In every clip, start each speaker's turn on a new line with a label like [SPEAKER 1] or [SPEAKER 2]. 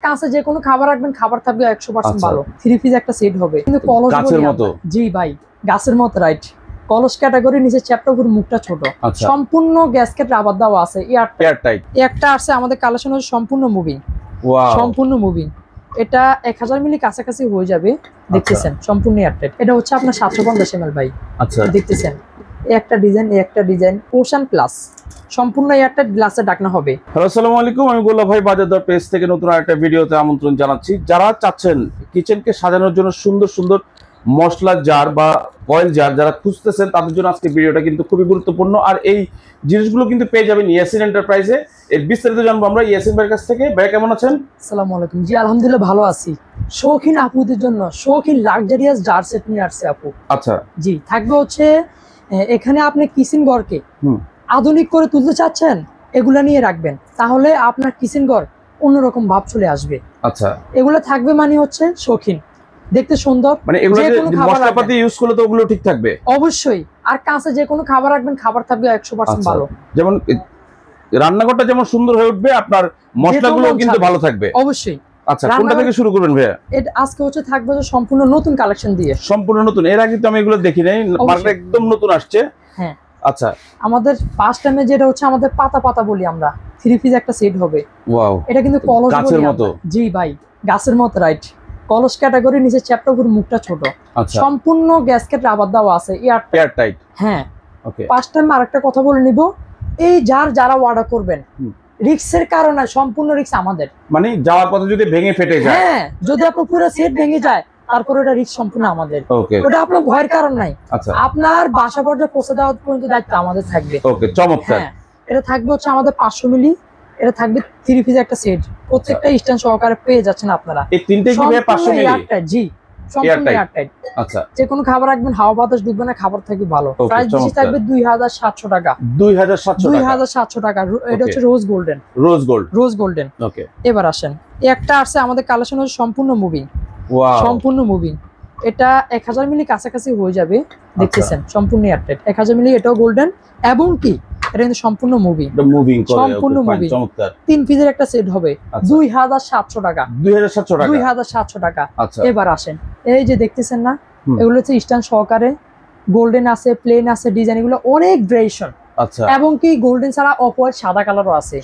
[SPEAKER 1] কাছে যে কোনো খাবার রাখবেন, খাবার থাকবে 100% ভালো। 3 পিস একটা সেট হবে, কিন্তু কলস
[SPEAKER 2] গাছের মতো।
[SPEAKER 1] জি ভাই, গাছের মতো, রাইট। কলস ক্যাটাগরি, নিচে চ্যাপ্টার উপর মুখটা ছোট, সম্পূর্ণ গ্যাসকেট রাবার দেওয়া আছে, এয়ার টাইট। একটা আছে আমাদের কালেকশন হচ্ছে সম্পূর্ণ মুভিং। ওয়াও, সম্পূর্ণ মুভিং। এটা 1000 মিলি কাছাকাছি হয়ে যাবে, দেখতেছেন, সম্পূর্ণ এয়ার টাইট। এটা হচ্ছে আপনার 750 ml ভাই। আচ্ছা, দেখতেছেন, একটা ডিজাইন ওশান প্লাস, সম্পূর্ণ এয়ারটাইট গ্লাসে ঢাকনা হবে।
[SPEAKER 2] হ্যালো, আসসালামু আলাইকুম, আমি গোল্লা ভাই বাজার দর পেজ থেকে নতুন আরেকটা ভিডিওতে আমন্ত্রণ জানাচ্ছি। যারা চাচ্ছেন কিচেনকে সাজানোর জন্য সুন্দর সুন্দর মশলার জার বা অয়েল জার যারা খুঁজতেছেন, তাদের জন্য আজকে ভিডিওটা কিন্তু খুবই গুরুত্বপূর্ণ। আর এই জিনিসগুলো কিন্তু পেয়ে যাবেন ইয়াসিন এন্টারপ্রাইজে। এর বিস্তারিত জানবো আমরা ইয়াসিন ভাইয়ের কাছ থেকে। ভাই কেমন আছেন?
[SPEAKER 1] আসসালামু আলাইকুম। জি আলহামদুলিল্লাহ ভালো আছি। শৌখিন আপুদের জন্য শৌখিন লাক্সারিয়াস জার সেট নিয়ে আসছে আপু। আচ্ছা জি, থাকবে হচ্ছে এখানে আপনি কিচেন ঘরকে আধুনিক করে তুলতে চাচ্ছেন, এগুলা নিয়ে রাখবেন, তাহলে আপনার কিচেন ঘর অন্যরকম ভাব চলে আসবে। আচ্ছা, এগুলো থাকবে মানে হচ্ছে শৌখিন, দেখতে সুন্দর,
[SPEAKER 2] মানে এগুলো মশলাপাতি ইউজ করলে তো ওগুলো ঠিক থাকবে
[SPEAKER 1] অবশ্যই। আর কাছে যে কোনো খাবার রাখবেন, খাবার থাকবে 100% ভালো।
[SPEAKER 2] যেমন রান্নাঘরটা যেমন সুন্দর হয়ে উঠবে, আপনার মশলাগুলো কিন্তু ভালো থাকবে অবশ্যই। আচ্ছা, কোনটা থেকে শুরু করবেন ভাইয়া?
[SPEAKER 1] এটা আজকে হচ্ছে থাকবে সম্পূর্ণ নতুন কালেকশন দিয়ে।
[SPEAKER 2] সম্পূর্ণ নতুন, এর আগে তো আমি এগুলো দেখি নাই, মার্কেট একদম নতুন আসছে। হ্যাঁ আচ্ছা,
[SPEAKER 1] আমাদের ফার্স্ট টাইমে যেটা হচ্ছে আমাদের পাতা পাতা বলি আমরা, 3 পিস একটা সেট হবে।
[SPEAKER 2] ওয়াও,
[SPEAKER 1] এটা কিন্তু কলস
[SPEAKER 2] গাছের মতো।
[SPEAKER 1] জি ভাই, গাছের মতো, রাইট। কলস ক্যাটাগরি, নিচে চ্যাপ্টার উপর মুখটা ছোট, সম্পূর্ণ গ্যাসকেট রাবার দেওয়া আছে, এয়ার টাইট। হ্যাঁ ওকে। ফার্স্ট টাইম আরেকটা কথা বলে নিব, এই যারা অর্ডার করবেন, রিস্কের কারণে সম্পূর্ণ রিস্ক আমাদের,
[SPEAKER 2] মানে যাওয়ার পথে যদি ভেঙে ফেটে যায়,
[SPEAKER 1] হ্যাঁ যদি আপনার পুরো সেট ভেঙে যায়, তারপর এটা রিস্ক সম্পূর্ণ আমাদের। ওটা আপনার ভয়ের কারণ নাই। আপনার বাসা পর্যন্ত পৌঁছে দেওয়ার পর্যন্ত দায়িত্ব আমাদের থাকবে।
[SPEAKER 2] ওকে, চমৎকার।
[SPEAKER 1] এটা থাকবে হচ্ছে আমাদের 500 মিলি, এটা থাকবে 3 পিস একটা সেট, প্রত্যেকটা স্ট্যান্ড সহকারে পেয়ে যাচ্ছেন আপনারা।
[SPEAKER 2] এই তিনটে কি 500 মিলি?
[SPEAKER 1] জি, সম্পূর্ণ এয়ার টাইট। আচ্ছা, যে কোনো খাবার রাখবেন, হাওয়া বাতাস ঢুকবে না, খাবার থাকবে ভালো। প্রাইস বেশি থাকবে 2700 টাকা। 2700 টাকা। এটা হচ্ছে রোজ গোল্ডেন। ওকে, এবার আসেন, একটা আছে আমাদের কালেকশন হচ্ছে সম্পূর্ণ মুভিং। ওয়াও, সম্পূর্ণ মুভিং। এটা 1000 মিলি কাছাকাছি হয়ে যাবে, দেখতেছেন, সম্পূর্ণ এয়ার টাইট। 1000 মিলি, এটাও গোল্ডেন, এবং কি এটা কিন্তু সম্পূর্ণ মুভিং, সম্পূর্ণ মুভিং। 3 পিসের একটা সেট হবে 2700 টাকা। 2700 টাকা। এবার আসেন, এই যে দেখতেছেন না, এগুলো হচ্ছে স্ট্যান্ড সহকারে, গোল্ডেন আছে, প্লেন আছে, ডিজাইন, এগুলো অনেক ভেরিয়েশন। আচ্ছা, এবং কি গোল্ডেন ছাড়া অফ হোয়াইট সাদা কালারও আছে।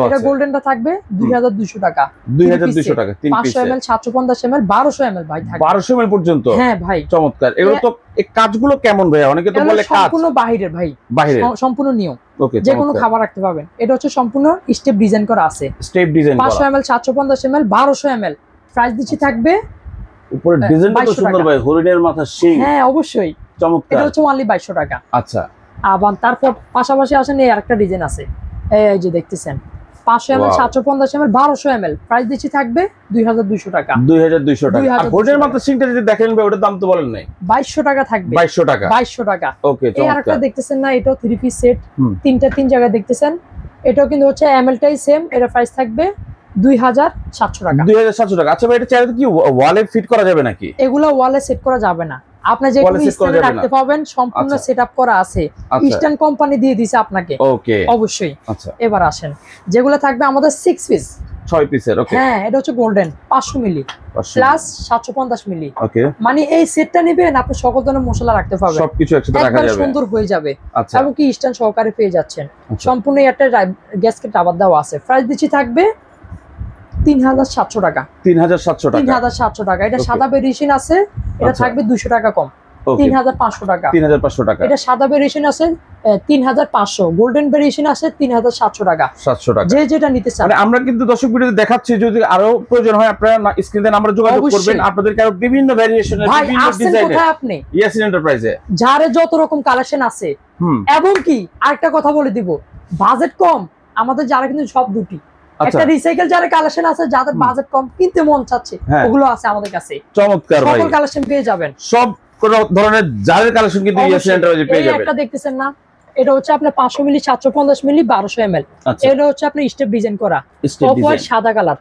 [SPEAKER 1] এটা গোল্ডেনটা থাকবে 2200 টাকা।
[SPEAKER 2] 2200 টাকা 3 পিস।
[SPEAKER 1] 500 ml, 750 ml, 1200 ml ভাই থাকবে।
[SPEAKER 2] 1200 ml পর্যন্ত?
[SPEAKER 1] হ্যাঁ ভাই,
[SPEAKER 2] চমৎকার। এগুলো তো এই কাজগুলো কেমন ভাই? অনেকে তো বলে কাজ
[SPEAKER 1] সম্পূর্ণ বাহিরের ভাই, সম্পূর্ণ নিউ।
[SPEAKER 2] ওকে,
[SPEAKER 1] যে কোনো খাবার রাখতে পারবেন। এটা হচ্ছে সম্পূর্ণ স্টেপ ডিজাইন করা আছে,
[SPEAKER 2] স্টেপ ডিজাইন করা।
[SPEAKER 1] 500 ml, 750 ml, 1200 ml। প্রাইস দিচ্ছি থাকবে,
[SPEAKER 2] উপরে ডিজাইনটা তো সুন্দর ভাই, হরিণের মাথা শিং।
[SPEAKER 1] হ্যাঁ অবশ্যই,
[SPEAKER 2] চমৎকার।
[SPEAKER 1] এটা হচ্ছে অনলি 2200 টাকা।
[SPEAKER 2] আচ্ছা,
[SPEAKER 1] আবার তারপর পাশাপাশি আসেন, এই আরেকটা ডিজাইন আছে, এই যে দেখতেছেন, 500 ml, 750 ml, 1200 ml। প্রাইস দিচ্ছি থাকবে 2200 টাকা।
[SPEAKER 2] 2200 টাকা। আর হরিণের মাথা শিংটা যদি দেখেন ভাই, ওটার দাম তো বলেন নাই?
[SPEAKER 1] 2200 টাকা থাকবে।
[SPEAKER 2] 2200 টাকা।
[SPEAKER 1] 2200 টাকা।
[SPEAKER 2] ওকে,
[SPEAKER 1] এই আরেকটা দেখতেছেন না, এটাও 3 পিস সেট, তিন জায়গায় দেখতেছেন। এটাও কিন্তু হচ্ছে এমএলটাই সেম, এটা প্রাইস থাকবে 2700 টাকা।
[SPEAKER 2] 2700 টাকা। আচ্ছা ভাই, এটা চাইলে কি ওয়ালে ফিট করা যাবে নাকি?
[SPEAKER 1] এগুলা ওয়ালে সেট করা যাবে না, আপনি যে কোনো স্ট্যান্ডে রাখতে পারবেন, সম্পূর্ণ সেটআপ করা আছে, ইস্টার্ন কোম্পানি দিয়ে দিয়েছে আপনাকে। ওকে, অবশ্যই। আচ্ছা, এবার আসেন, যেগুলো থাকবে আমাদের 6 পিস,
[SPEAKER 2] 6 পিসের। ওকে, হ্যাঁ,
[SPEAKER 1] এটা হচ্ছে গোল্ডেন 500 মিলি প্লাস 750 মিলি।
[SPEAKER 2] ওকে,
[SPEAKER 1] মানে এই সেটটা নেবেন, আপনি সকল ধরনের মশলা রাখতে পারবেন,
[SPEAKER 2] সবকিছু একসাথে রাখা যাবে,
[SPEAKER 1] সুন্দর হয়ে যাবে। আচ্ছা, এবং কি স্ট্যান্ড সহকারে পেয়ে যাচ্ছেন, সম্পূর্ণ একটা গ্যাসকেট রাবার দেওয়া আছে। প্রাইস দিচ্ছি থাকবে 3700 টাকা।
[SPEAKER 2] 3700 টাকা।
[SPEAKER 1] 3700 টাকা। এটা সাদা ভেরিয়েশন আছে, এটা থাকবে 200 টাকা কম, 3500 টাকা।
[SPEAKER 2] 3500 টাকা।
[SPEAKER 1] এটা সাদা ভেরিয়েশন আছে 3500, গোল্ডেন ভেরিয়েশন আছে 3700 টাকা।
[SPEAKER 2] 700 টাকা।
[SPEAKER 1] যে যেটা নিতে চান।
[SPEAKER 2] মানে আমরা কিন্তু দর্শক ভিডিওতে দেখাচ্ছি, যদি আরো প্রয়োজন হয় আপনারা স্ক্রিনে নাম্বার যোগাযোগ করবেন, আপনাদেরকে আরো বিভিন্ন ভেরিয়েশনের, বিভিন্ন ডিজাইনের।
[SPEAKER 1] কোথায় আপনি?
[SPEAKER 2] ইয়াসিন এন্টারপ্রাইজে
[SPEAKER 1] যারে যত রকম কালেকশন আছে। এবং কি আরেকটা কথা বলে দিব, বাজেট কম আমাদের যারা কিন্তু সব দুটি, একটা রিসাইকেল যারা কালেকশন আছে, যাদের বাজেট কম কিনতে মন চাচ্ছে, ওগুলো আছে আমাদের কাছে।
[SPEAKER 2] চমৎকার ভাই,
[SPEAKER 1] সকল কালেকশন পেয়ে যাবেন,
[SPEAKER 2] সব ধরনের জারের কালেকশন কিন্তু ইয়াসিন এন্টারপ্রাইজে পেয়ে যাবেন।
[SPEAKER 1] একটা দেখতেছেন না, এটা হচ্ছে আপনার 500 মিলি, 750 মিলি, 1200 ml। এটা হচ্ছে আপনার স্টেপ ডিজাইন করা, অফ হোয়াইট সাদা কালার।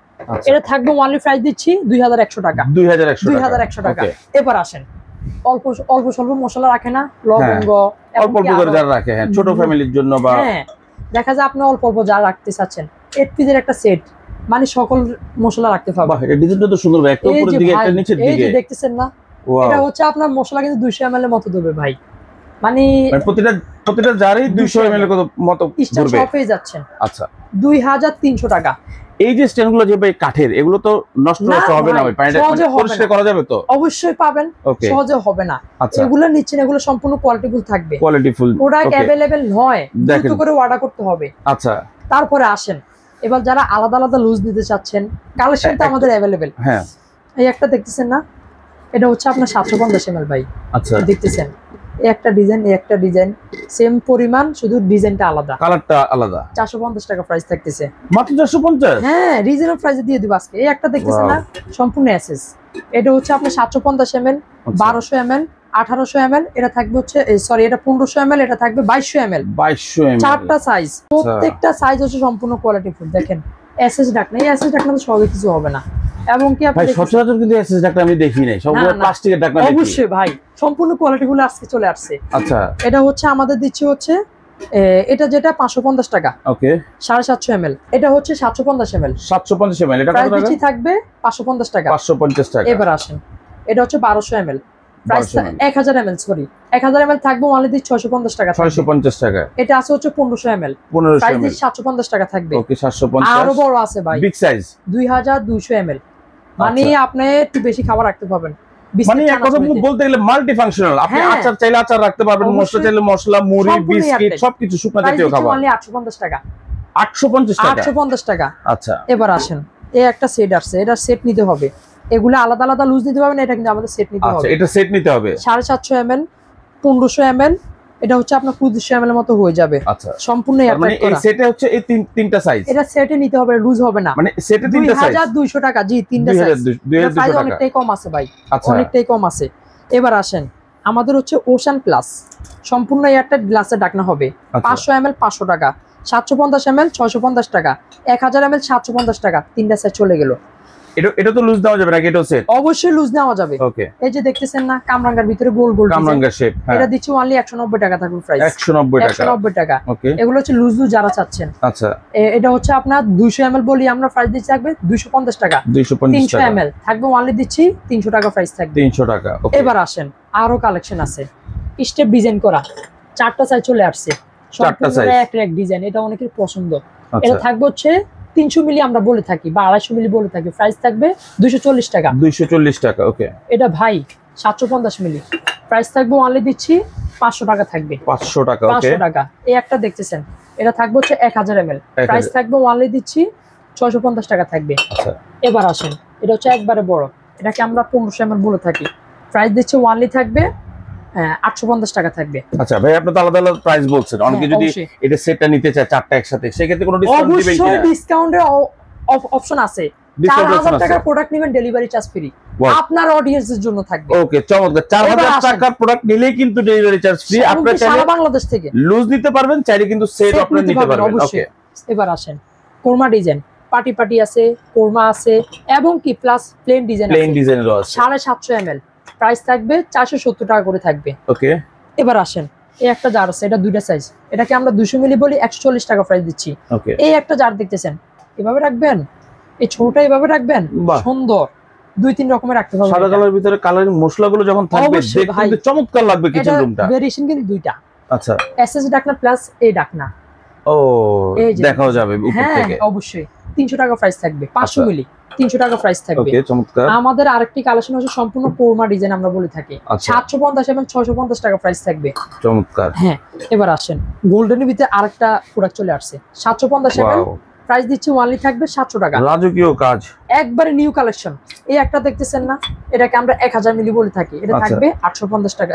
[SPEAKER 1] এটা থাকবে ওয়ানলি প্রাইস দিচ্ছি 2100 টাকা। 2100 টাকা। এবার আসেন, অল্প স্বল্প মশলা রাখে না, লবঙ্গ
[SPEAKER 2] অল্প করে যারা রাখে, হ্যাঁ, ছোট ফ্যামিলির জন্য, বা
[SPEAKER 1] দেখা যায় আপনি অল্প যা রাখতে চাচ্ছেন। 8 পিসের একটা সেট, মানে সকল মশলা রাখতে পারবেন।
[SPEAKER 2] বাহ, এই ডিজাইনটা তো সুন্দর ভাই, একটা উপরের দিকে একটা নিচের দিকে।
[SPEAKER 1] এই যে দেখতেছেন না, এটা হচ্ছে আপনার মশলা কিন্তু 200 ml এর মতো দেবে ভাই, মানে
[SPEAKER 2] প্রতিটা জারই 200 ml এর মতো
[SPEAKER 1] ধরবে। সব পেয়ে যাচ্ছেন।
[SPEAKER 2] আচ্ছা,
[SPEAKER 1] 2300 টাকা।
[SPEAKER 2] এই যে স্ট্যান্ডগুলো যে ভাই কাঠের, এগুলো তো নষ্ট হবে না ভাই? পানিটা পরিষ্কার করা যাবে তো?
[SPEAKER 1] অবশ্যই পাবেন, সহজে হবে না। এগুলো নিচ্ছেন, এগুলো সম্পূর্ণ কোয়ালিটিফুল থাকবে।
[SPEAKER 2] কোয়ালিটিফুল
[SPEAKER 1] প্রোডাক্ট अवेलेबल নয়, দ্রুত করে অর্ডার করতে হবে।
[SPEAKER 2] আচ্ছা,
[SPEAKER 1] তারপরে আসেন এবার যারা আলাদা আলাদা লুজ নিতে চাচ্ছেন, কালেকশন তো আমাদের अवेलेबल।
[SPEAKER 2] হ্যাঁ,
[SPEAKER 1] এই একটা দেখতেছেন না, এটা হচ্ছে আপনার 750 ml ভাই। আচ্ছা, দেখতেছেন এই একটা ডিজাইন, এই একটা ডিজাইন, সেম পরিমাণ, শুধু ডিজাইনটা আলাদা,
[SPEAKER 2] কালারটা আলাদা।
[SPEAKER 1] 450 টাকা প্রাইস থাকতেছে
[SPEAKER 2] মাত্র 450।
[SPEAKER 1] হ্যাঁ, রিজনেবল প্রাইসে দিয়ে দিব আজকে। এই একটা দেখতেছেন না, সম্পূর্ণ এসএস। এটা হচ্ছে আপনার 750 ml, 1200 ml, 1800 ml, এটা থাকবে হচ্ছে সরি, এটা 1500 ml, এটা থাকবে 2200 ml।
[SPEAKER 2] 2200 ml,
[SPEAKER 1] চারটা সাইজ, প্রত্যেকটা সাইজ হচ্ছে সম্পূর্ণ কোয়ালিটিফুল। দেখেন এসএস ঢাকনা, এই এসএস ঢাকনা তো সবই কিছু হবে না। এবং কি আপনি
[SPEAKER 2] সচরাচর কিন্তু এসএস ঢাকনা আমি দেখি নাই, সবগুলো প্লাস্টিকের ঢাকনা।
[SPEAKER 1] অবশ্যই ভাই, সম্পূর্ণ কোয়ালিটিফুল আজকে চলে আসছে।
[SPEAKER 2] আচ্ছা,
[SPEAKER 1] এটা হচ্ছে আমাদের দিচ্ছি হচ্ছে এটা যেটা 550 টাকা। ওকে, 750 ml, এটা হচ্ছে 750 ml।
[SPEAKER 2] 750 ml, এটা কত টাকা
[SPEAKER 1] থাকবে? 550 টাকা।
[SPEAKER 2] 550 টাকা।
[SPEAKER 1] এবার আসেন, এটা হচ্ছে 1200 ml, price 1000 ml, sorry 1000 ml থাকবে অনলি 650 টাকা।
[SPEAKER 2] 650 টাকা।
[SPEAKER 1] এটা আছে হচ্ছে 1500 ml, প্রাইস 750 টাকা থাকবে।
[SPEAKER 2] ওকে, 750।
[SPEAKER 1] আরো বড় আছে ভাই,
[SPEAKER 2] বিগ সাইজ,
[SPEAKER 1] 2200 ml, মানে আপনি একটু বেশি খাবার রাখতে পারবেন।
[SPEAKER 2] মানে এক কথা বলতে গেলে মাল্টি ফাংশনাল। আপনি আচার চাইলে আচার রাখতে পারবেন, মশলা চাইলে মশলা, মুড়ি, বিস্কিট সবকিছু শুকনা জাতীয় খাবার।
[SPEAKER 1] অনলি 850 টাকা।
[SPEAKER 2] 850 টাকা,
[SPEAKER 1] 850 টাকা।
[SPEAKER 2] আচ্ছা,
[SPEAKER 1] এবার আসেন, এই একটা সেট আছে, এটা সেট নিতে হবে। এগুলা আলাদা আলাদা লুজ নিতে পারবেন, এটা কিন্তু আমাদের সেট নিতে হবে।
[SPEAKER 2] আচ্ছা, এটা সেট নিতে হবে।
[SPEAKER 1] 750 ml, 1500 ml, এটা হচ্ছে আপনার 2500 ml এর মতো হয়ে যাবে।
[SPEAKER 2] আচ্ছা,
[SPEAKER 1] সম্পূর্ণ
[SPEAKER 2] মানে এই সেটে হচ্ছে এই তিনটা সাইজ।
[SPEAKER 1] এটা সেটে নিতে হবে, লুজ হবে না।
[SPEAKER 2] মানে সেটে তিনটা সাইজ,
[SPEAKER 1] 2200 টাকা। জি, তিনটা সাইজ, 2200 টাকা। অনেকটাই কম আছে ভাই, অনেকটাই কম আছে। এবার আসেন, আমাদের হচ্ছে ওশান প্লাস, সম্পূর্ণ এয়ারটাইট গ্লাসে ঢাকনা হবে। 500 ml 500 টাকা, 750 ml 650 টাকা, 1000 ml 750 টাকা। তিনটা সাইজ চলে গেল।
[SPEAKER 2] এটা তো লুজ দেওয়া যাবে নাকি? এটা সেট
[SPEAKER 1] অবশ্যই লুজ নেওয়া যাবে। ওকে, এই যে দেখতেছেন না, কামরাঙ্গার ভিতরে গোল গোল
[SPEAKER 2] কামরাঙ্গা শেপ,
[SPEAKER 1] এটা দিচ্ছি অনলি 190 টাকা থাকবে প্রাইস।
[SPEAKER 2] 190
[SPEAKER 1] টাকা। ওকে, এগুলো হচ্ছে লুজ লুজ যারা চাচ্ছেন।
[SPEAKER 2] আচ্ছা,
[SPEAKER 1] এটা হচ্ছে আপনার 200 ml বলি আমরা, প্রাইস দিচ্ছি থাকবে 250 টাকা। 300 ml থাকবে অনলি দিচ্ছি 300 টাকা প্রাইস থাকবে।
[SPEAKER 2] 300 টাকা। ওকে,
[SPEAKER 1] এবার আসেন, আরো কালেকশন আছে, স্টেপ ডিজাইন করা, চারটা সাইজ চলে আসছে, চারটা সাইজ এক ডিজাইন। এটা অনেকের পছন্দ। এটা থাকবে হচ্ছে 300 মিলি আমরা বলে থাকি, বা 250 মিলি বলে থাকি। প্রাইস থাকবে 240 টাকা। 240 টাকা। ওকে, এটা ভাই 750 মিলি, প্রাইস থাকবে অনলি দিচ্ছি 500 টাকা থাকবে। 500 টাকা। 500 টাকা। এই একটা দেখতেছেন, এটা থাকবে হচ্ছে 1000 ml, প্রাইস থাকবে অনলি দিচ্ছি 650 টাকা থাকবে। আচ্ছা, এবার আসেন, এটা হচ্ছে একবারে বড়, এটাকে আমরা 1500 ml বলে থাকি। প্রাইস দিচ্ছি অনলি থাকবে 850 টাকা থাকবে। আচ্ছা ভাই, আপনি তো আলাদা আলাদা প্রাইস বলছেন। অনেকে যদি এটা সেটটা নিতে চায় চারটা একসাথে, সেক্ষেত্রে কোনো ডিসকাউন্ট দিবেন কিনা? অবশ্যই ডিসকাউন্টের অপশন আছে। 4000 টাকার প্রোডাক্ট নেবেন, ডেলিভারি চার্জ ফ্রি আপনার অডিয়েন্সের জন্য থাকবে। ওকে, চমৎকার। 4000 টাকার প্রোডাক্ট নিলেই কিন্তু ডেলিভারি চার্জ ফ্রি। আপনারা সারা বাংলাদেশ থেকে লুজ নিতে পারবেন, চাইলে কিন্তু সেট আপনারা নিতে পারবেন। ওকে, এবার আসেন, কোরমা ডিজাইন, পার্টি পার্টি আছে, কোরমা আছে, এবং কি প্লাস প্লেন ডিজাইন আছে। প্লেন ডিজাইনেরও আছে। 750 ml, প্রাইস থাকবে 470 টাকা করে থাকবে। ওকে, এবার আসেন, এই একটা জার আছে, এটা দুইটা সাইজ, এটাকে আমরা 200 মিলি বলি, 140 টাকা প্রাইস দিচ্ছি। ওকে, এই একটা জার দেখতেছেন, এভাবে রাখবেন, এই ছোটটা এভাবে রাখবেন, সুন্দর 2-3 রকমের রাখতে পারবেন। সাদা কালারের ভিতরে কালারিং মশলাগুলো যখন থাকবে, দেখতে চমৎকার লাগবে কিচেন রুমটা। ভেরিয়েশন কিন্তু দুইটা। আচ্ছা, এসএস ডাকনা প্লাস এই ডাকনা। ও, দেখাও যাবে উপর থেকে। হ্যাঁ, অবশ্যই 300 টাকা প্রাইস থাকবে। 500 মিলি 300 টাকা প্রাইস থাকবে। ওকে, চমৎকার। আমাদের আরেকটি কালেকশন হচ্ছে সম্পূর্ণ কোরমা ডিজাইন আমরা বলে থাকি। 750 এবং 650 টাকা প্রাইস থাকবে। চমৎকার। হ্যাঁ, এবার আসেন, গোল্ডেনের ভিতরে আরেকটা প্রোডাক্ট চলে আসছে, 750 এবং প্রাইস দিচ্ছি অনলি থাকবে 700 টাকা। রাজকীয় কাজ, একবারে নিউ কালেকশন। এই একটা দেখতেছেন না, এটাকে আমরা 1000 মিলি বলে থাকি। এটা থাকবে 850 টাকা।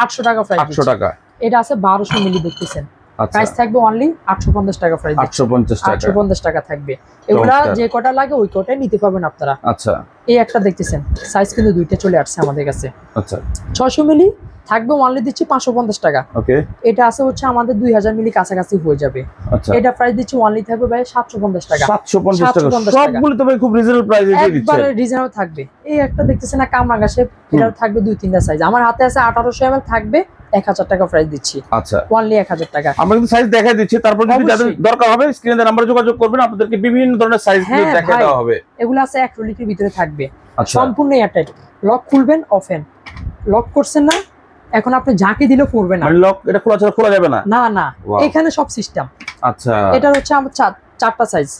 [SPEAKER 1] 800 টাকা প্রাইস। 800 টাকা। এটা আছে 1200 মিলি দেখতেছেন, প্রাইস থাকবে অনলি 850 টাকা প্রাইস। 850 টাকা থাকবে। এগুলা যে কটা লাগে ওই কটাই নিতে পারবেন আপনারা। আচ্ছা, এই একটা দেখতেছেন, সাইজ কিন্তু দুইটা চলে আসছে আমাদের কাছে। আচ্ছা, 600 মিলি থাকবে অনলি দিচ্ছি 550 টাকা।
[SPEAKER 2] ওকে,
[SPEAKER 1] এটা আছে হচ্ছে আমাদের 2000 মিলি কাছাকাছি হয়ে যাবে।
[SPEAKER 2] আচ্ছা,
[SPEAKER 1] এটা প্রাইস দিচ্ছি অনলি থাকবে ভাই 750 টাকা।
[SPEAKER 2] 750 টাকা সবগুলো তো ভাই খুব রিজনেবল প্রাইসে দিয়ে দিচ্ছেন।
[SPEAKER 1] একবারে রিজনেবল থাকবে। এই একটা দেখতেছেন না কামরাঙ্গা শেপ, এটাও থাকবে 2-3টা সাইজ। আমার হাতে আছে 1800 ml, থাকবে 1000 টাকা প্রাইস দিচ্ছি।
[SPEAKER 2] আচ্ছা,
[SPEAKER 1] অনলি 1000 টাকা।
[SPEAKER 2] আমরা কিন্তু সাইজ দেখাই দিচ্ছি, তারপর যদি যাদের দরকার হবে স্ক্রিনে দেওয়া নাম্বারে যোগাযোগ করবেন, আপনাদেরকে বিভিন্ন ধরনের সাইজ গুলো দেখাই দেওয়া হবে।
[SPEAKER 1] এগুলো আছে অ্যাক্রিলিকের ভিতরে থাকবে,
[SPEAKER 2] আচ্ছা,
[SPEAKER 1] সম্পূর্ণ এয়ারটাইট। লক খুলবেন ওপেন, লক করছেন না, এখন আপনি ঝাঁকি দিলেও পড়বে না।
[SPEAKER 2] মানে লক এটা খোলা ছাড়া খোলা যাবে না?
[SPEAKER 1] না না, এখানে সব সিস্টেম।
[SPEAKER 2] আচ্ছা,
[SPEAKER 1] এটা হচ্ছে আমার 4টা সাইজ।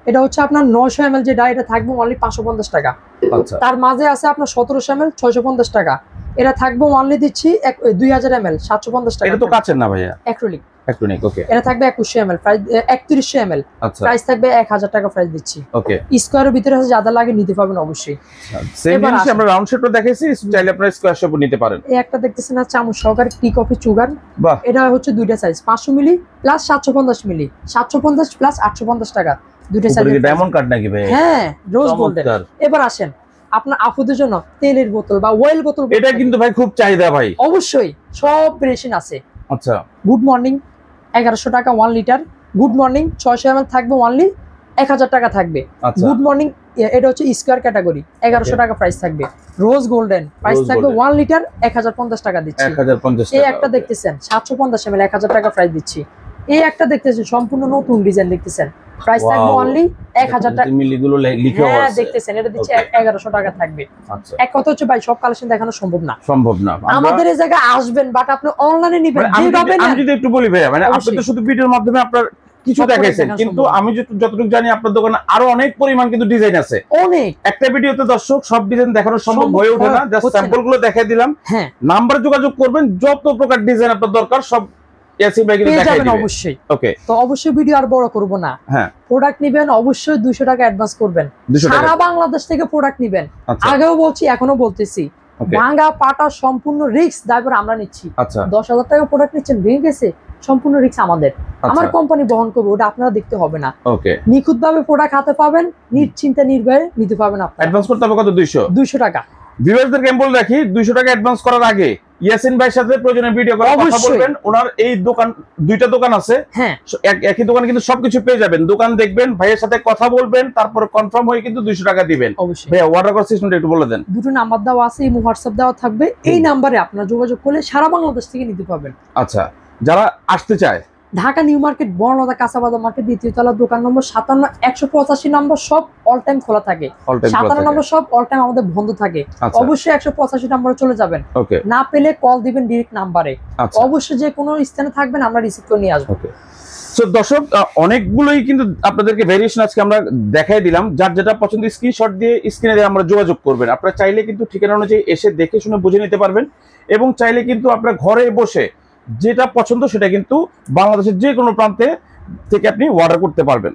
[SPEAKER 1] এটা হচ্ছে আপনার 900 ml যেটা, এটা থাকবে অনলি 550 টাকা।
[SPEAKER 2] আচ্ছা,
[SPEAKER 1] তার মাঝে আছে আপনার 1700 ml 650 টাকা। এটা থাকবে অনলি দিচ্ছি 2000 ml 750 টাকা।
[SPEAKER 2] এটা তো কাচের না ভাইয়া,
[SPEAKER 1] অ্যাক্রিলিক।
[SPEAKER 2] অ্যাক্রিলিক, ওকে।
[SPEAKER 1] এটা থাকবে 2100 ml, প্রাইস 3100 ml,
[SPEAKER 2] আচ্ছা,
[SPEAKER 1] প্রাইস থাকবে 1000 টাকা প্রাইস দিচ্ছি।
[SPEAKER 2] ওকে,
[SPEAKER 1] স্কয়ারের ভিতরে আছে, যাদের লাগে নিতে পারবেন অবশ্যই।
[SPEAKER 2] সেম জিনিস আমরা রাউন্ড শেপটা দেখাইছি, চাইলে আপনারা স্কয়ার শেপও নিতে পারেন।
[SPEAKER 1] এই একটা দেখতেছেন না চামচ সহকারে টি কফি সুগার,
[SPEAKER 2] বাহ,
[SPEAKER 1] এটা হচ্ছে দুইটা সাইজ, 500 মিলি প্লাস 750 মিলি, 750 প্লাস 850 টাকা, দুইটা সাইজ।
[SPEAKER 2] ডায়মন্ড কাট নাকি ভাই?
[SPEAKER 1] হ্যাঁ, রোজ গোল্ডেন। এবার আসেন আপনার আপুদের জন্য তেলের বোতল বা অয়েল বোতল,
[SPEAKER 2] এটা কিন্তু ভাই খুব চাহিদা ভাই।
[SPEAKER 1] অবশ্যই সব মেশিন আছে।
[SPEAKER 2] আচ্ছা,
[SPEAKER 1] গুড মর্নিং 1100 টাকা 1 লিটার, গুড মর্নিং 600 ml থাকবে অনলি 1000 টাকা থাকবে।
[SPEAKER 2] আচ্ছা,
[SPEAKER 1] গুড মর্নিং এটা হচ্ছে স্কয়ার ক্যাটাগরি, 1100 টাকা প্রাইস থাকবে। রোজ গোল্ডেন প্রাইস থাকবে 1 লিটার 1050 টাকা দিচ্ছি।
[SPEAKER 2] 1050 টাকা।
[SPEAKER 1] এই একটা দেখতেছেন 750 ml 1000 টাকা প্রাইস দিচ্ছি। এই একটা দেখতেছেন সম্পূর্ণ নতুন ডিজাইন দেখতেছেন, প্রাইস থাকবে অনলি 1000 টাকা।
[SPEAKER 2] মিলিগুলো লিখে
[SPEAKER 1] হ্যাঁ
[SPEAKER 2] আছে,
[SPEAKER 1] দেখতেছেন, এটা দিচ্ছি 1100 টাকা থাকবে।
[SPEAKER 2] আচ্ছা,
[SPEAKER 1] এক কথা হচ্ছে ভাই সব কালেকশন দেখানো সম্ভব না,
[SPEAKER 2] সম্ভব না।
[SPEAKER 1] আমাদের এই জায়গায় আসবেন, বাট আপনি অনলাইনে নেবেন যেভাবে না।
[SPEAKER 2] আমি যদি একটু বলি ভাইয়া, মানে আপনি তো শুধু ভিডিওর মাধ্যমে আপনার কিছু দেখাইছেন, কিন্তু আমি যতটুকু জানি আপনার দোকানে আরো অনেক পরিমাণ কিন্তু ডিজাইন আছে।
[SPEAKER 1] অনেক,
[SPEAKER 2] একটা ভিডিওতে দর্শক সব ডিজাইন দেখানো সম্ভব হয়ে ওঠে না, জাস্ট স্যাম্পল গুলো দেখাই দিলাম।
[SPEAKER 1] হ্যাঁ,
[SPEAKER 2] নাম্বার যোগাযোগ করবেন, যত প্রকার ডিজাইন আপনার দরকার সব ইয়াসিন ভাই কিন্তু দেখাই দিবেন
[SPEAKER 1] অবশ্যই।
[SPEAKER 2] ওকে,
[SPEAKER 1] তো অবশ্যই ভিডিও আর বড় করব না।
[SPEAKER 2] হ্যাঁ,
[SPEAKER 1] প্রোডাক্ট নেবেন অবশ্যই 200 টাকা অ্যাডভান্স করবেন। সারা বাংলাদেশ থেকে প্রোডাক্ট নেবেন, আগেও বলছি এখনো বলতেছি, ভাঙা পাটা সম্পূর্ণ রিস্ক দায়ভার আমরা নিচ্ছি।
[SPEAKER 2] আচ্ছা,
[SPEAKER 1] 10,000 টাকা প্রোডাক্ট নিচ্ছেন, ভেঙে গেছে, সম্পূর্ণ রিস্ক আমাদের, আমার কোম্পানি বহন করবে, ওটা আপনারা দেখতে হবে না।
[SPEAKER 2] ওকে,
[SPEAKER 1] নিখুঁত ভাবে প্রোডাক্ট হাতে পাবেন, নিশ্চিন্তে নির্ভয়ে নিতে পারবেন। আপনারা
[SPEAKER 2] অ্যাডভান্স করতে হবে কত? 200
[SPEAKER 1] টাকা।
[SPEAKER 2] ভিউয়ারদেরকে আমি বলে রাখি, 200 টাকা অ্যাডভান্স করার আগে ইয়াসিন ভাইয়ের সাথে প্রয়োজনে ভিডিও করে কথা বলবেন। ওনার এই দোকান, দুইটা দোকান আছে,
[SPEAKER 1] হ্যাঁ,
[SPEAKER 2] একই দোকানে কিন্তু সবকিছু পেয়ে যাবেন। দোকান দেখবেন, ভাইয়ের সাথে কথা বলবেন, তারপর কনফার্ম হয়ে কিন্তু 200 টাকা দিবেন।
[SPEAKER 1] অবশ্যই
[SPEAKER 2] ভাইয়া অর্ডার করার সিস্টেমটা একটু বলে দেন।
[SPEAKER 1] দুটো নাম্বার দেওয়া আছে, ইমো হোয়াটসঅ্যাপ দেওয়া থাকবে, এই নাম্বারে আপনারা যোগাযোগ করলে সারা বাংলাদেশ থেকে নিতে পারবেন।
[SPEAKER 2] আচ্ছা, যারা আসতে চায়,
[SPEAKER 1] ঢাকা নিউ মার্কেট, বনলতা কাঁচাবাজার মার্কেট, দ্বিতীয় তলা, দোকান নম্বর 57, 185 নম্বর সব অল টাইম খোলা থাকে, 57 নম্বর সব অল টাইম আমাদের বন্ধ থাকে। অবশ্যই 185 নম্বরে চলে যাবেন, না পেলে কল দিবেন ডিরেক্ট নাম্বারে। অবশ্যই যে কোনো স্থানে থাকবেন, আমরা রিসিভ করে নিয়ে আসবো।
[SPEAKER 2] সো দর্শক, অনেকগুলোই কিন্তু আপনাদেরকে ভেরিয়েশন আজকে আমরা দেখাই দিলাম। যার যেটা পছন্দ স্ক্রিনশট দিয়ে স্ক্রিনে দিয়ে আমরা যোগাযোগ করবেন। আপনারা চাইলে কিন্তু ঠিকানা অনুযায়ী এসে দেখে শুনে বুঝে নিতে পারবেন, এবং চাইলে কিন্তু আপনারা ঘরে বসে যেটা পছন্দ সেটা কিন্তু বাংলাদেশের যে কোনো প্রান্তে থেকে আপনি অর্ডার করতে পারবেন।